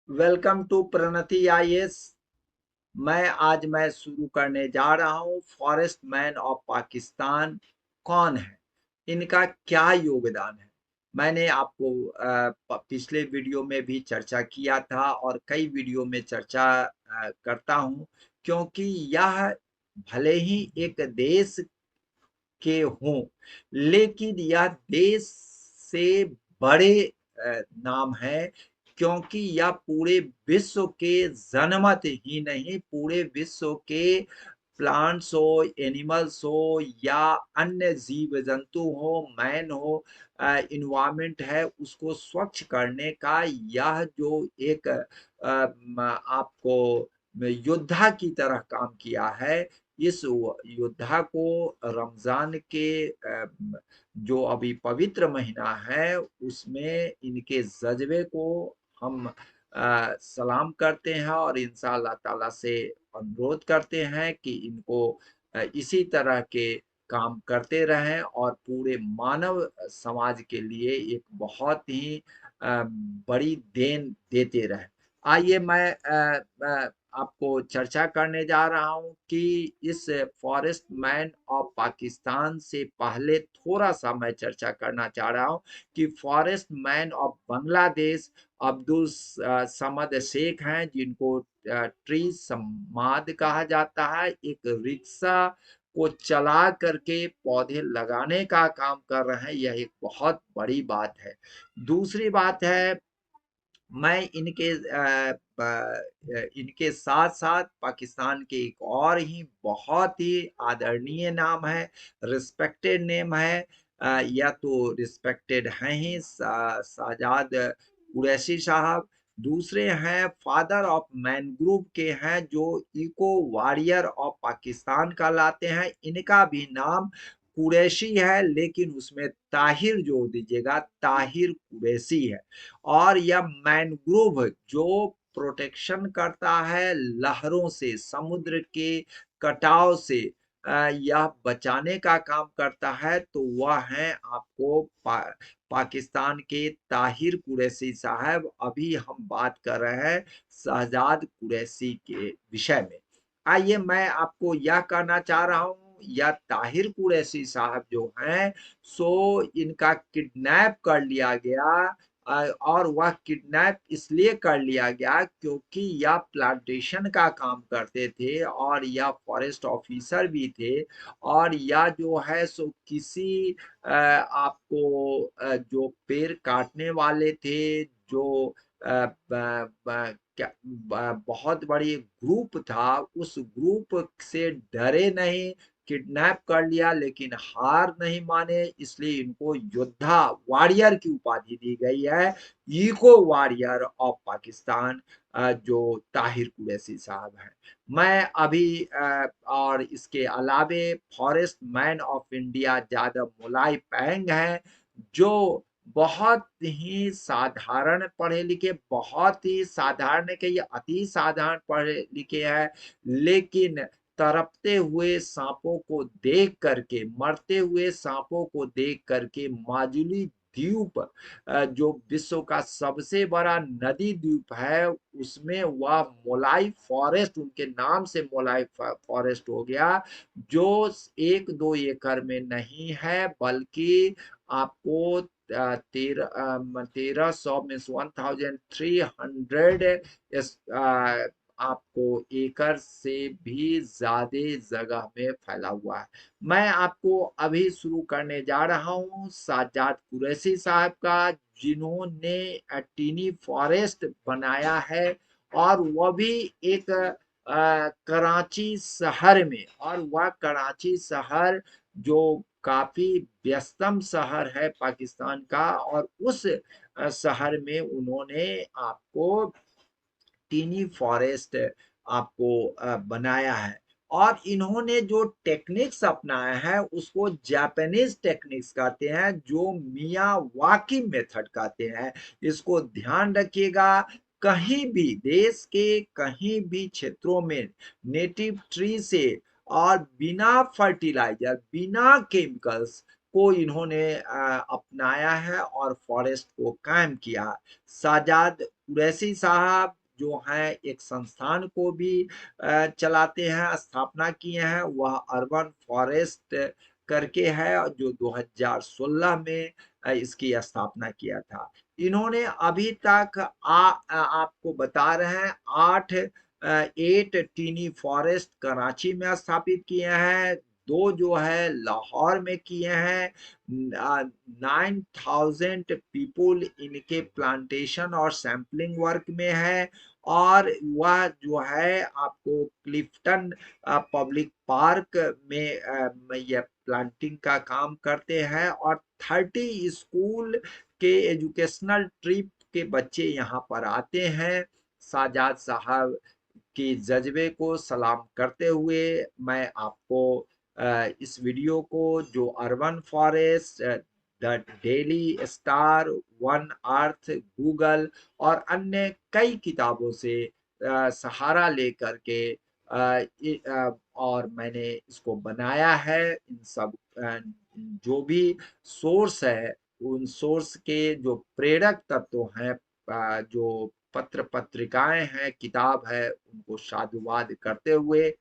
Welcome to Pranati IAS. मैं शुरू करने जा रहा हूँ। फॉरेस्ट मैन ऑफ पाकिस्तान कौन है, इनका क्या योगदान है। मैंने आपको पिछले वीडियो में भी चर्चा किया था और कई वीडियो में चर्चा करता हूँ, क्योंकि यह भले ही एक देश के हों, लेकिन यह देश से बड़े नाम है, क्योंकि यह पूरे विश्व के जनमत ही नहीं, पूरे विश्व के प्लांट्स हो, एनिमल्स हो या अन्य जीव जंतु हो, मैन हो, इन्वायरमेंट है, उसको स्वच्छ करने का यह जो एक आपको योद्धा की तरह काम किया है। इस योद्धा को रमजान के जो अभी पवित्र महीना है उसमें इनके जज्बे को हम सलाम करते हैं और इंशाअल्लाह ताला से अनुरोध करते हैं कि इनको इसी तरह के काम करते रहें और पूरे मानव समाज के लिए एक बहुत ही बड़ी देन देते रहें। आइए मैं आपको चर्चा करने जा रहा हूं कि इस फॉरेस्ट मैन ऑफ पाकिस्तान से पहले थोड़ा सा मैं चर्चा करना चाह रहा हूं कि forest man of Bangladesh Abdul Samad Sheikh हैं, जिनको ट्री समाद कहा जाता है। एक रिक्शा को चला करके पौधे लगाने का काम कर रहे हैं, यह एक बहुत बड़ी बात है। दूसरी बात है, मैं इनके साथ साथ पाकिस्तान के एक और ही बहुत ही आदरणीय नाम है, रिस्पेक्टेड नेम है, या तो रिस्पेक्टेड हैं ही साजाद कुरैशी साहब। दूसरे हैं फादर ऑफ मैनग्रोव के हैं, जो इको वॉरियर ऑफ पाकिस्तान कहलाते हैं। इनका भी नाम कुरैशी है, लेकिन उसमें ताहिर जोड़ दीजिएगा, ताहिर कुरैशी है। और यह मैनग्रोव जो प्रोटेक्शन करता है लहरों से, समुद्र के कटाव से यह बचाने का काम करता है, तो वह है आपको पाकिस्तान के ताहिर कुरैशी साहब। अभी हम बात कर रहे हैं शहजाद कुरैशी के विषय में। आइए मैं आपको यह कहना चाह रहा हूं, या ताहिर कुरैशी साहब जो हैं, सो इनका किडनैप कर लिया गया। और वह किडनैप इसलिए कर लिया गया क्योंकि यह प्लांटेशन का काम करते थे और यह फॉरेस्ट ऑफिसर भी थे। और यह जो है सो किसी आपको जो पेड़ काटने वाले थे, जो बहुत बड़ी ग्रुप था, उस ग्रुप से डरे नहीं, किडनैप कर लिया, लेकिन हार नहीं माने, इसलिए इनको योद्धा वॉरियर की उपाधि दी गई है, इको वॉरियर ऑफ पाकिस्तान, जो ताहिर कुरैशी साहब हैं। मैं अभी और इसके अलावे forest man of India Jadav Molai Payeng हैं, जो बहुत ही साधारण पढ़े लिखे, बहुत ही साधारण के ये अति साधारण पढ़े लिखे हैं, लेकिन तड़पते हुए सांपों को देख करके, मरते हुए सांपों को देख करके माजुली द्वीप, जो विश्व का सबसे बड़ा नदी द्वीप है, उसमें वह मोलाई फॉरेस्ट, उनके नाम से मोलाई फॉरेस्ट हो गया, जो 1-2 एकड़ में नहीं है, बल्कि आपको 1300 में 1300 आपको एकड़ से भी ज्यादा जगह में फैला हुआ है। मैं आपको अभी शुरू करने जा रहा हूँ साजाद कुरैशी साहब का, जिन्होंने टीनी फॉरेस्ट बनाया है, और वह भी एक कराची शहर में। और वह कराची शहर जो काफी व्यस्तम शहर है पाकिस्तान का, और उस शहर में उन्होंने आपको टीनी फॉरेस्ट आपको बनाया है। और इन्होंने जो टेक्निक्स अपनाया है उसको जापानीज टेक्निक्स कहते हैं, जो मियावाकी मेथड कहते हैं। इसको ध्यान रखिएगा, कहीं भी देश के कहीं भी क्षेत्रों में नेटिव ट्री से और बिना फर्टिलाइजर, बिना केमिकल्स को इन्होंने अपनाया है और फॉरेस्ट को कायम किया। साजाद कुरैशी साहब जो हैं एक संस्थान को भी चलाते हैं, स्थापना किए हैं, वह अर्बन फॉरेस्ट करके है जो 2016 में इसकी स्थापना किया था। इन्होंने अभी तक आपको बता रहे हैं 8 टीनी फॉरेस्ट कराची में स्थापित किए हैं, 2 जो है लाहौर में किए हैं। 9,000 पीपुल इनके प्लांटेशन और सैंपलिंग वर्क में है। और वह जो है आपको क्लिफ्टन पब्लिक पार्क में यह प्लांटिंग का काम करते हैं। और 30 स्कूल के एजुकेशनल ट्रिप के बच्चे यहाँ पर आते हैं। साजाद साहब के जज्बे को सलाम करते हुए मैं आपको इस वीडियो को जो urban forest, the daily star, one earth, Google और अन्य कई किताबों से सहारा लेकर के और मैंने इसको बनाया है। इन सब जो भी सोर्स है उन सोर्स के जो प्रेरक तत्व हैं, जो पत्र पत्रिकाएं हैं, किताब है, उनको साधुवाद करते हुए